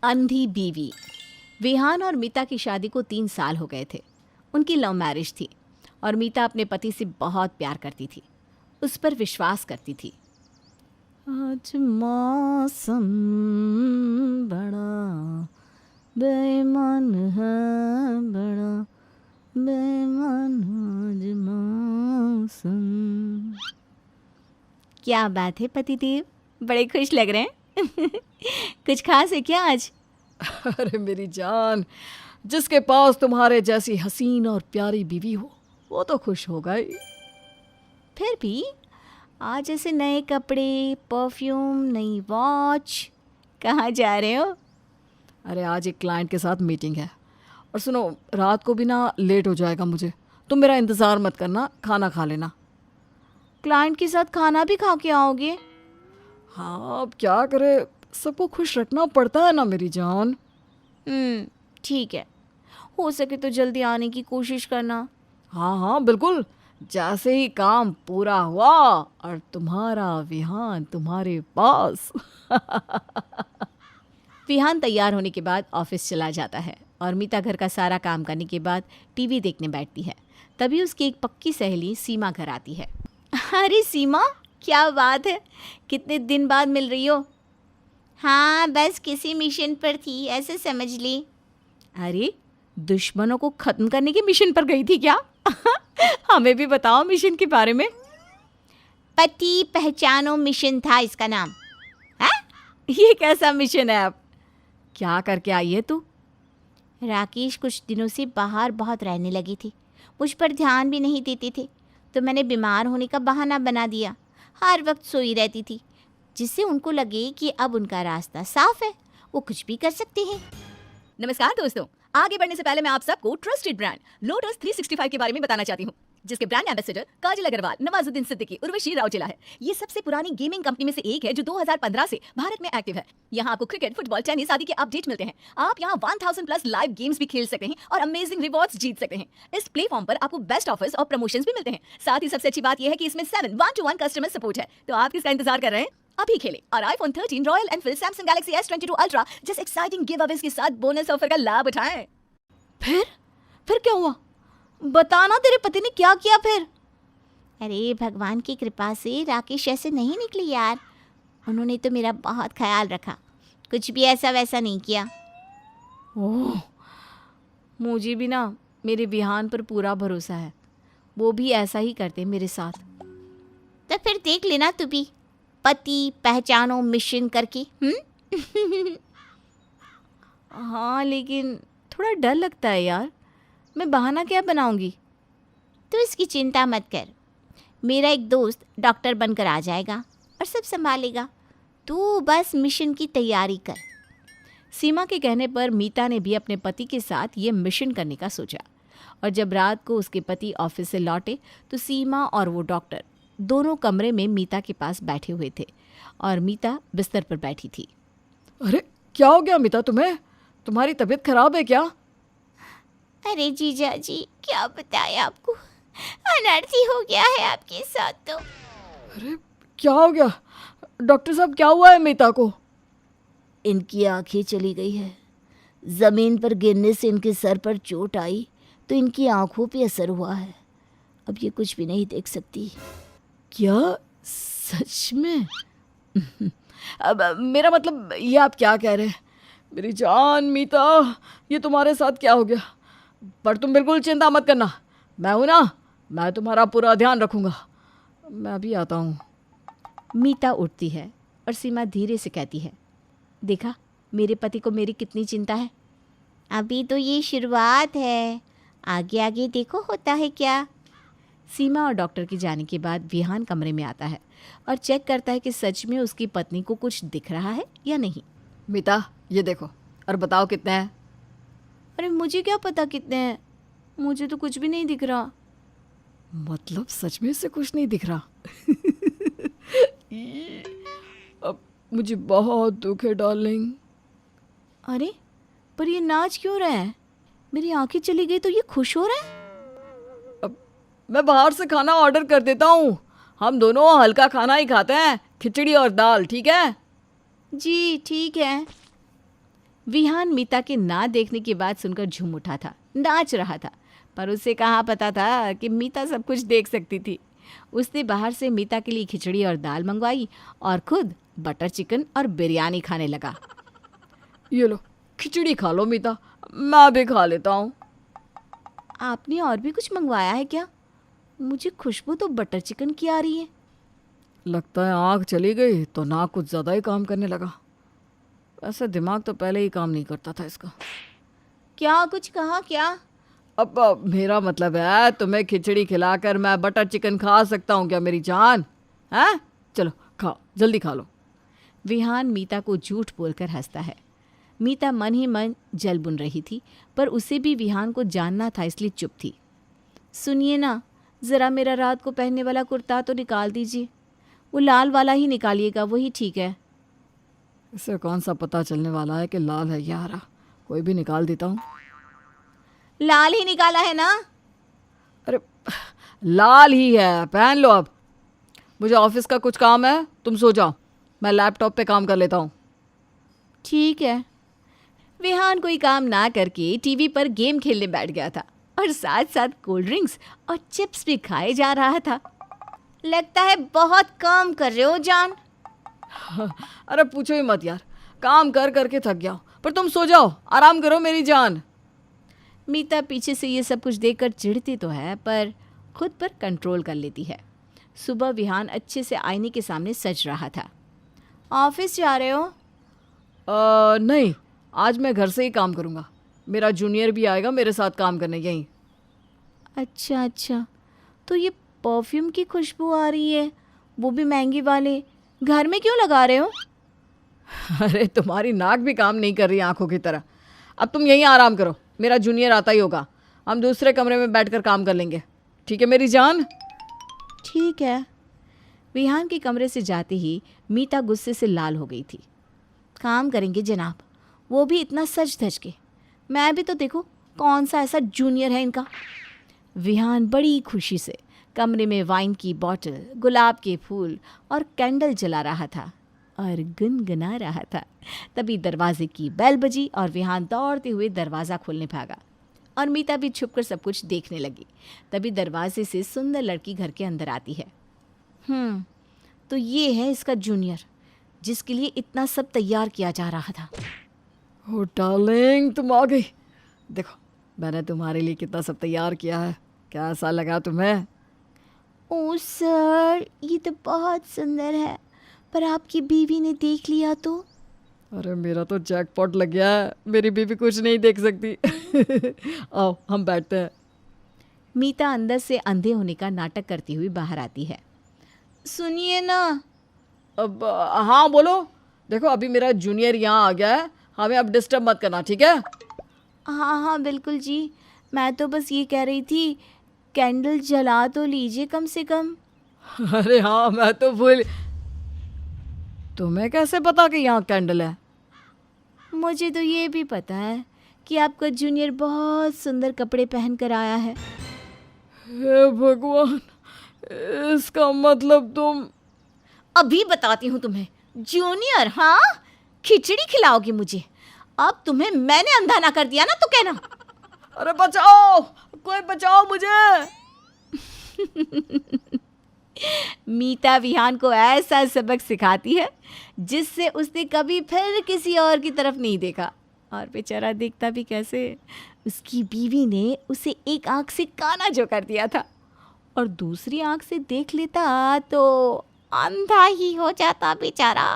अंधी बीवी। विहान और मीता की शादी को 3 साल हो गए थे। उनकी लव मैरिज थी और मीता अपने पति से बहुत प्यार करती थी, उस पर विश्वास करती थी। आज मौसम बड़ा बेईमान है, बड़ा बेईमान आज मौसम। क्या बात है पतिदेव, बड़े खुश लग रहे हैं। कुछ खास है क्या आज? अरे मेरी जान, जिसके पास तुम्हारे जैसी हसीन और प्यारी बीवी हो वो तो खुश होगा ही। फिर भी आज ऐसे नए कपड़े, परफ्यूम, नई वॉच, कहाँ जा रहे हो? अरे आज एक क्लाइंट के साथ मीटिंग है। और सुनो, रात को भी ना लेट हो जाएगा मुझे, तुम मेरा इंतज़ार मत करना, खाना खा लेना। क्लाइंट के साथ खाना भी खा के आओगे? हाँ, अब क्या करे, सबको खुश रखना पड़ता है ना मेरी जान। ठीक है, हो सके तो जल्दी आने की कोशिश करना। हाँ हाँ बिल्कुल, जैसे ही काम पूरा हुआ और तुम्हारा विहान तुम्हारे पास। विहान तैयार होने के बाद ऑफिस चला जाता है और मीता घर का सारा काम करने के बाद टीवी देखने बैठती है। तभी उसकी एक पक्की सहेली सीमा घर आती है। अरे सीमा, क्या बात है, कितने दिन बाद मिल रही हो? हाँ, बस किसी मिशन पर थी, ऐसे समझ ली। अरे, दुश्मनों को खत्म करने के मिशन पर गई थी क्या? हमें भी बताओ मिशन के बारे में। पति पहचानो मिशन था इसका नाम। है? ये कैसा मिशन है? आप क्या करके आई है तू? राकेश कुछ दिनों से बाहर बहुत रहने लगी थी, मुझ पर ध्यान भी नहीं देती थी, तो मैंने बीमार होने का बहाना बना दिया। हर वक्त सोई रहती थी, जिससे उनको लगे कि अब उनका रास्ता साफ है, वो कुछ भी कर सकते हैं। नमस्कार दोस्तों, आगे बढ़ने से पहले मैं आप सबको ट्रस्टेड ब्रांड लोटस 365 के बारे में बताना चाहती हूँ, जिसके ब्रांड एम्बेसडर काजल अग्रवाल, नवाजुद्दीन सिद्दीकी, उर्वशी राउचेला है। ये सबसे पुरानी गेमिंग कंपनी में से एक है जो 2015 से भारत में एक्टिव है। यहाँ आपको क्रिकेट, फुटबॉल, टेनिस आदि के अपडेट मिलते हैं। आप यहाँ 1000+ लाइव गेम्स भी खेल सकते हैं और अमेजिंग रिवॉर्ड्स जीत सकते हैं। इस प्लेटफॉर्म पर आपको बेस्ट ऑफर्स और प्रमोशंस भी मिलते हैं। साथ ही सबसे अच्छी बात यह है कि इसमें 7 1-to-1 कस्टमर सपोर्ट है। तो आप किसका इंतजार कर रहे हैं? अभी खेलें और iPhone 13, royal Enfield, Samsung Galaxy S22 ultra जैसे एक्साइटिंग गिव अवेज के साथ बोनस ऑफर का लाभ उठाएं। फिर क्या हुआ? बताना, तेरे पति ने क्या किया फिर? अरे भगवान की कृपा से राकेश ऐसे नहीं निकली यार, उन्होंने तो मेरा बहुत ख्याल रखा, कुछ भी ऐसा वैसा नहीं किया। ओह, मुझे भी ना मेरे विहान पर पूरा भरोसा है, वो भी ऐसा ही करते मेरे साथ। तो फिर देख लेना तू भी, पति पहचानो मिशन करके। हाँ, लेकिन थोड़ा डर लगता है यार, मैं बहाना क्या बनाऊंगी? तो इसकी चिंता मत कर, मेरा एक दोस्त डॉक्टर बनकर आ जाएगा और सब संभालेगा, तू बस मिशन की तैयारी कर। सीमा के कहने पर मीता ने भी अपने पति के साथ ये मिशन करने का सोचा और जब रात को उसके पति ऑफिस से लौटे तो सीमा और वो डॉक्टर दोनों कमरे में मीता के पास बैठे हुए थे और मीता बिस्तर पर बैठी थी। अरे क्या हो गया मीता, तुम्हें? तुम्हारी तबीयत खराब है क्या? अरे जीजा जी, क्या बताएं आपको, अनर्थी हो गया है आपके साथ तो। अरे क्या हो गया डॉक्टर साहब, क्या हुआ है मीता को? इनकी आंखें चली गई है, जमीन पर गिरने से इनके सर पर चोट आई तो इनकी आंखों पे असर हुआ है, अब ये कुछ भी नहीं देख सकती। क्या सच में? अब मेरा मतलब ये आप क्या कह रहे हैं? मेरी जान मीता, ये तुम्हारे साथ क्या हो गया? पर तुम बिल्कुल चिंता मत करना, मैं हूं ना, मैं तुम्हारा पूरा ध्यान रखूंगा। मैं अभी आता हूँ। मीता उठती है और सीमा धीरे से कहती है, देखा मेरे पति को मेरी कितनी चिंता है। अभी तो ये शुरुआत है, आगे आगे देखो होता है क्या। सीमा और डॉक्टर के जाने के बाद विहान कमरे में आता है और चेक करता है कि सच में उसकी पत्नी को कुछ दिख रहा है या नहीं। मीता ये देखो और बताओ कितने हैं? अरे मुझे क्या पता कितने हैं, मुझे तो कुछ भी नहीं दिख रहा। मतलब सच में से कुछ नहीं दिख रहा? अब मुझे बहुत दुख है डार्लिंग। अरे पर ये नाच क्यों रहा है? मेरी आंखें चली गई तो ये खुश हो रहा है। अब मैं बाहर से खाना ऑर्डर कर देता हूँ, हम दोनों हल्का खाना ही खाते हैं, खिचड़ी और दाल, ठीक है? जी ठीक है। विहान मीता के ना देखने की बात सुनकर झूम उठा था, नाच रहा था, पर उसे कहाँ पता था कि मीता सब कुछ देख सकती थी। उसने बाहर से मीता के लिए खिचड़ी और दाल मंगवाई और खुद बटर चिकन और बिरयानी खाने लगा। ये लो खिचड़ी खा लो मीता, मैं भी खा लेता हूँ। आपने और भी कुछ मंगवाया है क्या? मुझे खुशबू तो बटर चिकन की आ रही है। लगता है आँख चली गई तो नाक कुछ ज़्यादा ही काम करने लगा। वैसे दिमाग तो पहले ही काम नहीं करता था इसका। क्या कुछ कहा क्या? अब मेरा मतलब है तुम्हें खिचड़ी खिलाकर मैं बटर चिकन खा सकता हूँ क्या मेरी जान? हैं? चलो खाओ, जल्दी खा लो। विहान मीता को झूठ बोलकर हंसता है। मीता मन ही मन जल बुन रही थी, पर उसे भी विहान को जानना था, इसलिए चुप थी। सुनिए ना, ज़रा मेरा रात को पहनने वाला कुर्ता तो निकाल दीजिए। वो लाल वाला ही निकालिएगा, वही ठीक है। इसे कौन सा पता चलने वाला है कि लाल है या हरा? कोई भी निकाल देता हूँ। लाल ही निकाला है ना? अरे लाल ही है, पहन लो अब। मुझे ऑफिस का कुछ काम है, तुम सो जाओ, मैं लैपटॉप पे काम कर लेता हूँ। ठीक है। विहान कोई काम ना करके टीवी पर गेम खेलने बैठ गया था और साथ साथ कोल्ड ड्रिंक्स और चिप्स भी खाए जा रहा था। लगता है बहुत काम कर रहे हो जान। अरे पूछो ही मत यार, काम कर करके थक गया हूँ। पर तुम सो जाओ, आराम करो मेरी जान। मीता पीछे से ये सब कुछ देखकर चिढ़ती तो है, पर खुद पर कंट्रोल कर लेती है। सुबह विहान अच्छे से आईने के सामने सज रहा था। ऑफिस जा रहे हो? नहीं, आज मैं घर से ही काम करूँगा। मेरा जूनियर भी आएगा मेरे साथ काम करने यहीं। अच्छा अच्छा, तो ये परफ्यूम की खुशबू आ रही है, वो भी महंगे वाले। घर में क्यों लगा रहे हो? अरे तुम्हारी नाक भी काम नहीं कर रही आंखों की तरह। अब तुम यहीं आराम करो, मेरा जूनियर आता ही होगा, हम दूसरे कमरे में बैठकर काम कर लेंगे। ठीक है मेरी जान? ठीक है। विहान के कमरे से जाते ही मीता गुस्से से लाल हो गई थी। काम करेंगे जनाब, वो भी इतना सज धज के। मैं भी तो देखो कौन सा ऐसा जूनियर है इनका। विहान बड़ी खुशी से कमरे में वाइन की बोतल, गुलाब के फूल और कैंडल जला रहा था और गुनगुना रहा था। तभी दरवाजे की बेल बजी और विहान दौड़ते हुए दरवाज़ा खोलने भागा और मीता भी छुपकर सब कुछ देखने लगी। तभी दरवाजे से सुंदर लड़की घर के अंदर आती है। तो ये है इसका जूनियर, जिसके लिए इतना सब तैयार किया जा रहा था। ओ डार्लिंग, तुम आ गई। देखो मैंने तुम्हारे लिए कितना सब तैयार किया है, कैसा लगा तुम्हें? ओह सर, ये तो बहुत सुंदर है, पर आपकी बीवी ने देख लिया तो? अरे मेरा तो जैकपॉट लग गया है, मेरी बीवी कुछ नहीं देख सकती। आओ हम बैठते हैं। मीता अंदर से अंधे होने का नाटक करती हुई बाहर आती है। सुनिए ना। अब हाँ बोलो। देखो अभी मेरा जूनियर यहाँ आ गया है, हमें अब डिस्टर्ब मत करना, ठीक है? हाँ हाँ बिल्कुल जी, मैं तो बस ये कह रही थी, कैंडल जला तो लीजिए कम से कम। अरे हाँ मैं तो भूल। तुम्हें कैसे पता कि यहाँ कैंडल है? मुझे तो ये भी पता है कि आपका जूनियर बहुत सुंदर कपड़े पहन कर आया है। हे भगवान, इसका मतलब तुम। अभी बताती हूँ तुम्हें। जूनियर? हाँ, खिचड़ी खिलाओगी मुझे? अब तुम्हें मैंने अंधा ना कर दिया ना तो कहना। अरे बचाओ, कोई बचाओ मुझे। मीता विहान को ऐसा सबक सिखाती है जिससे उसने कभी फिर किसी और की तरफ नहीं देखा। और बेचारा देखता भी कैसे, उसकी बीवी ने उसे एक आंख से काना जो कर दिया था और दूसरी आंख से देख लेता तो अंधा ही हो जाता बेचारा।